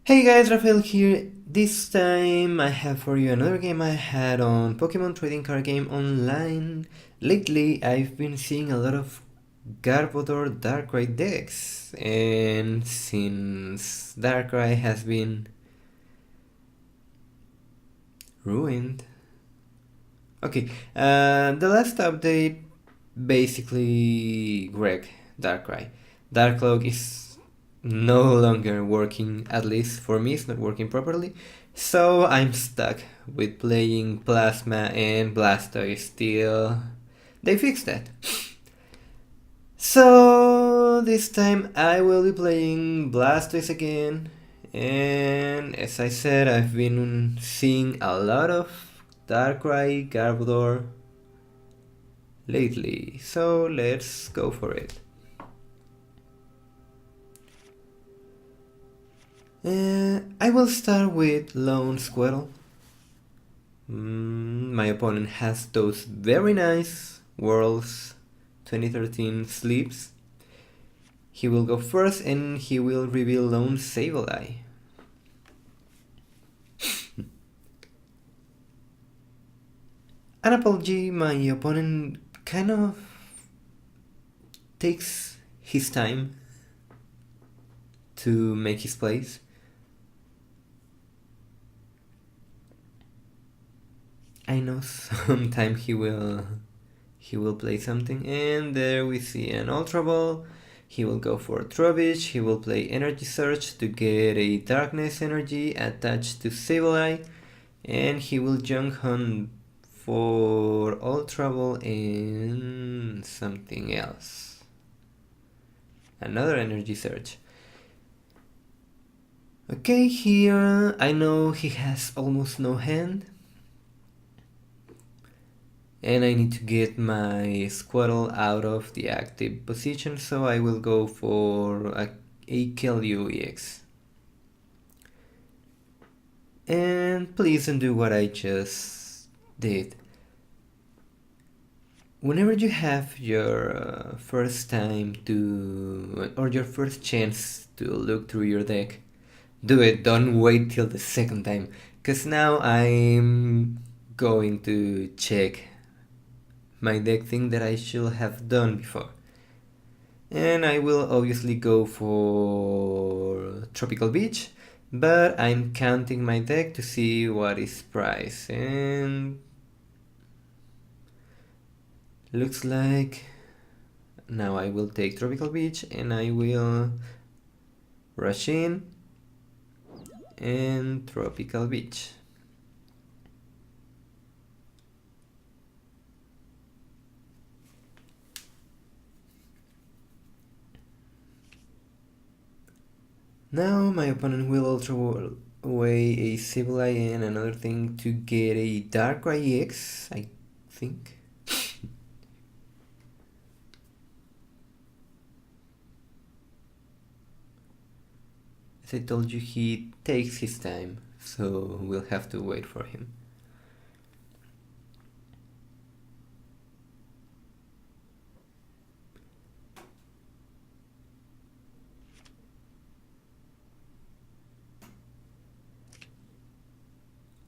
Hey guys, Rafael here. This time I have for you another game I had on Pokemon Trading Card Game Online. Lately I've been seeing a lot of Garbodor Darkrai decks, and since Darkrai has been ruined. The last update basically wrecked Darkrai. Darkloak is no longer working, at least for me, it's not working properly. So I'm stuck with playing Plasma and Blastoise still. They fixed that. So this time I will be playing Blastoise again. And as I said, I've been seeing a lot of Darkrai, Garbodor lately. So let's go for it. I will start with Lone Squirtle. My opponent has those very nice Worlds 2013 sleeves. He will go first and he will reveal Lone Sableye. An apology, my opponent kind of takes his time to make his plays. I know sometime he will play something, and there we see an Ultra Ball. He will go for Trubbish, he will play Energy Surge to get a Darkness Energy attached to Sableye, and he will Junk Hunt for Ultra Ball and something else. Another Energy Surge. Okay, here I know he has almost no hand. And I need to get my Squirtle out of the active position, so I will go for a Kill-You EX. And please don't do what I just did. Whenever you have your first time to, or your first chance to look through your deck, do it, don't wait till the second time, because now I'm going to check my deck thing that I should have done before. And I will obviously go for Tropical Beach, but I'm counting my deck to see what is price, and looks like now I will take Tropical Beach and I will rush in and Tropical Beach. Now my opponent will Ultra away a Sableye and another thing to get a Darkrai EX, I think. As I told you, he takes his time, so we'll have to wait for him.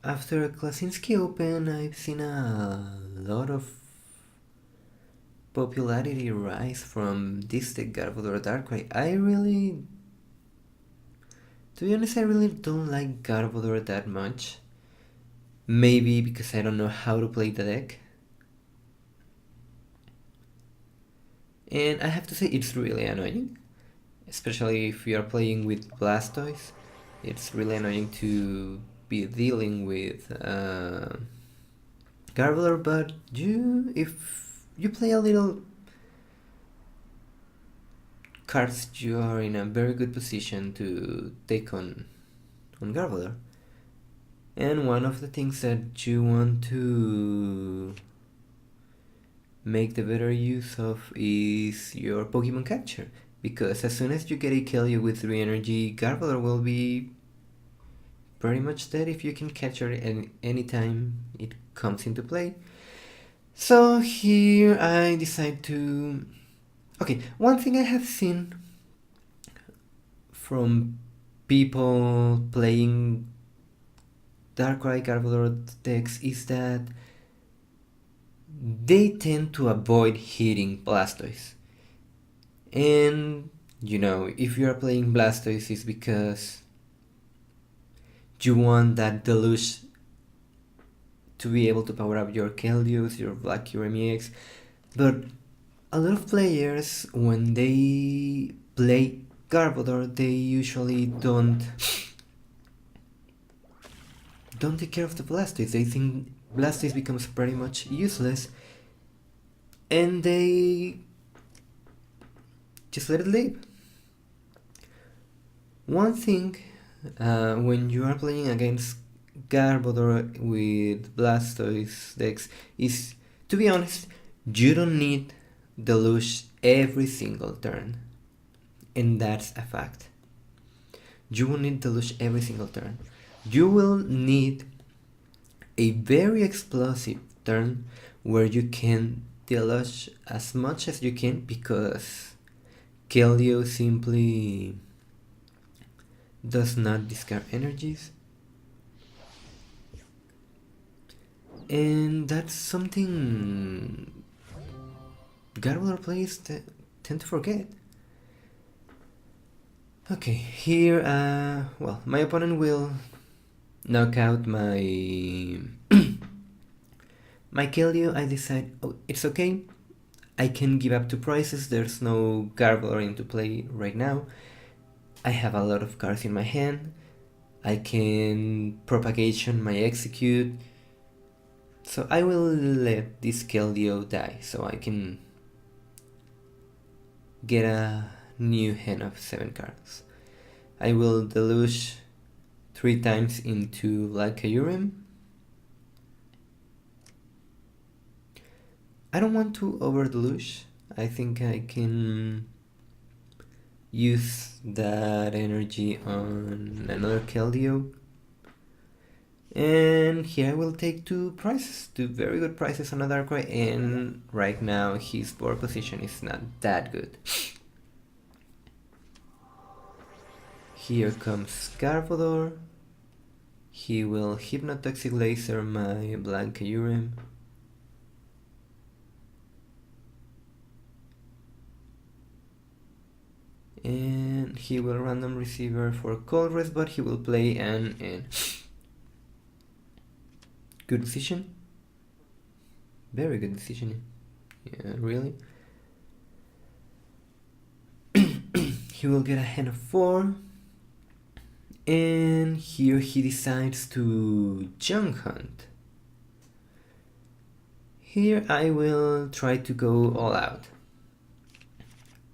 After Klasinski Open, I've seen a lot of popularity rise from this deck, Garbodor Darkrai. To be honest, I really don't like Garbodor that much. Maybe because I don't know how to play the deck. And I have to say, it's really annoying. Especially if you are playing with Blastoise. It's really annoying to be dealing with Garbodor, but if you play a little cards, you are in a very good position to take on Garbodor. And one of the things that you want to make the better use of is your Pokemon capture, because as soon as you get a Kill-You with 3 energy, Garbodor will be pretty much dead if you can catch her any time it comes into play. So here I decide to... Okay, one thing I have seen from people playing Darkrai Garbodor decks is that they tend to avoid hitting Blastoise. And you know, if you are playing Blastoise, it's because you want that Deluge to be able to power up your Keldeo, your Black Kyurem EX. But a lot of players, when they play Garbodor, they usually don't take care of the Blastoise. They think Blastoise becomes pretty much useless, and they just let it live. One thing, when you are playing against Garbodor with Blastoise decks, is, to be honest, you don't need Deluge every single turn. And that's a fact. You won't need Deluge every single turn. You will need a very explosive turn where you can Deluge as much as you can, because Keldeo simply does not discard energies. And that's something Garbodor players tend to forget. Okay, here, well, my opponent will knock out my my Keldeo. I decide, oh, it's okay, I can give up 2 prices, there's no Garbodor into play right now. I have a lot of cards in my hand, I can Propagation my Execute, so I will let this Keldeo die so I can get a new hand of 7 cards. I will Deluge 3 times into Black Kyurem. I don't want to over Deluge. I think I can use that energy on another Keldeo. And here I will take 2 prices, 2 very good prices on a Darkrai, and right now his board position is not that good. Here comes Garbodor. He will Hypnotoxic Laser my Black Kyurem. And he will Random Receiver for Cold Rest, but he will play an good decision. Very good decision. Yeah, really. He will get a hand of 4. And here he decides to Junk Hunt. Here I will try to go all out.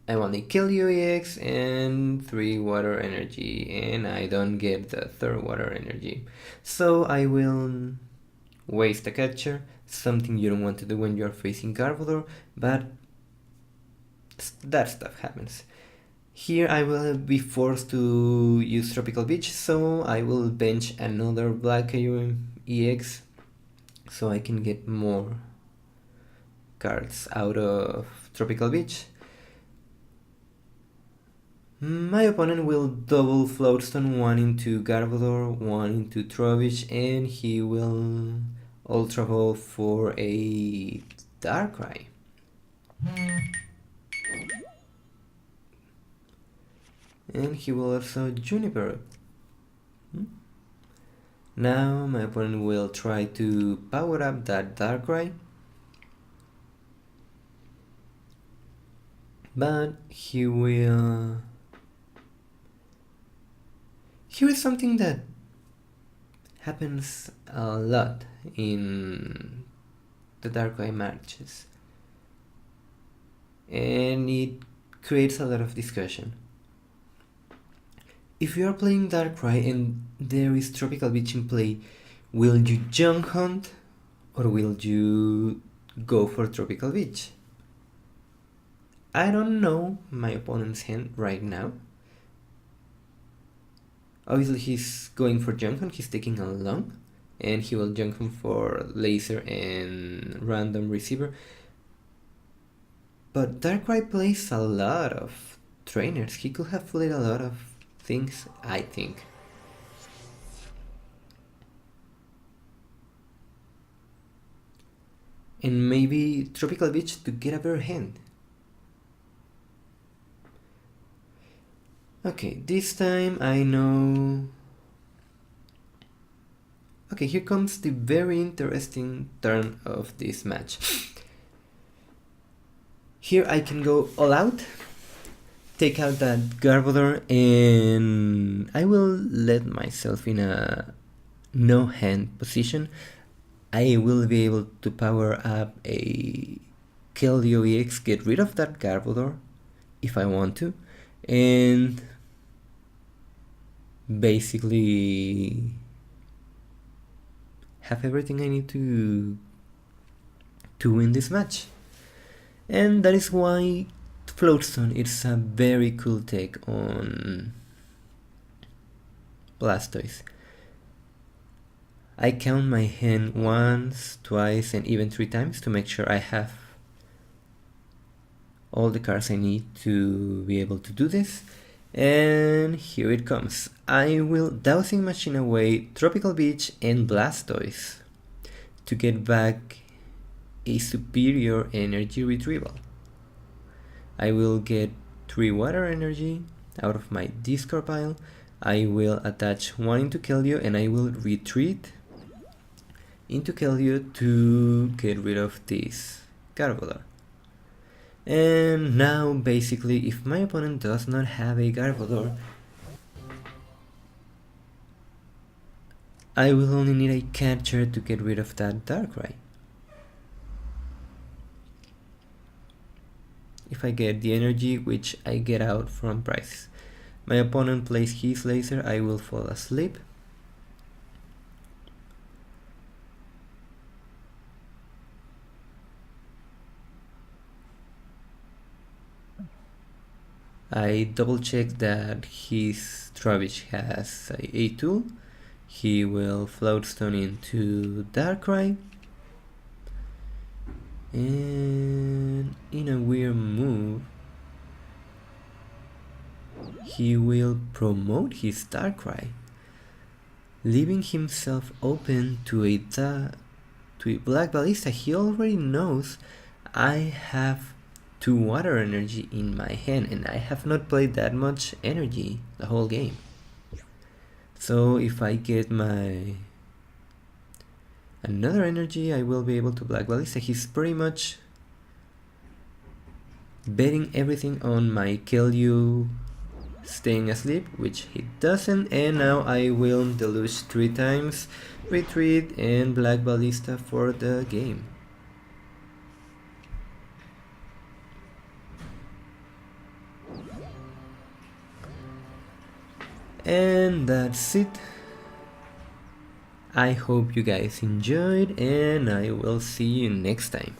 I want a Keldeo EX and 3 Water Energy, and I don't get the 3rd Water Energy. So I will waste a catcher, something you don't want to do when you're facing Garbodor, but that stuff happens. Here I will be forced to use Tropical Beach, so I will bench another Black Kyurem EX so I can get more cards out of Tropical Beach. My opponent will double Floatstone, 1 into Garbodor, 1 into Trubbish, and he will Ultra Ball for a Darkrai. And he will also Juniper. Now my opponent will try to power up that Darkrai, but he will... Here is something that happens a lot in the Darkrai matches, and it creates a lot of discussion. If you are playing Darkrai and there is Tropical Beach in play, will you Junk Hunt or will you go for Tropical Beach? I don't know my opponent's hand right now. Obviously he's going for Junk Hunt, he's taking a long, and he will Junk Hunt for Laser and Random Receiver. But Darkrai plays a lot of trainers. He could have played a lot of things, I think. And maybe Tropical Beach to get a better hand. Okay, this time I know... Okay, here comes the very interesting turn of this match. Here I can go all out, take out that Garbodor, and I will let myself in a no hand position. I will be able to power up a Keldeo EX, get rid of that Garbodor if I want to, and basically have everything I need to win this match. And that is why Floatstone is a very cool take on Blastoise. I count my hand once, twice, and even 3 times to make sure I have all the cards I need to be able to do this. And here it comes. I will Dowsing Machine away Tropical Beach and Blastoise to get back a superior energy retrieval. I will get 3 water energy out of my discard pile. I will attach 1 into Keldeo and I will retreat into Keldeo to get rid of this Garbodor. And now basically if my opponent does not have a Garbodor, I will only need a catcher to get rid of that Darkrai. If I get the energy which I get out from Price. My opponent plays his laser, I will fall asleep. I double check that his Trubbish has a tool. He will Floatstone into Darkrai. And in a weird move, he will promote his Darkrai, leaving himself open to a Black Ballista. He already knows I have 2 water energy in my hand and I have not played that much energy the whole game. So if I get my another energy, I will be able to Black Ballista. He's pretty much betting everything on my Keldeo staying asleep, which he doesn't, and now I will Deluge 3 times, retreat, and Black Ballista for the game. And that's it. I hope you guys enjoyed, and I will see you next time.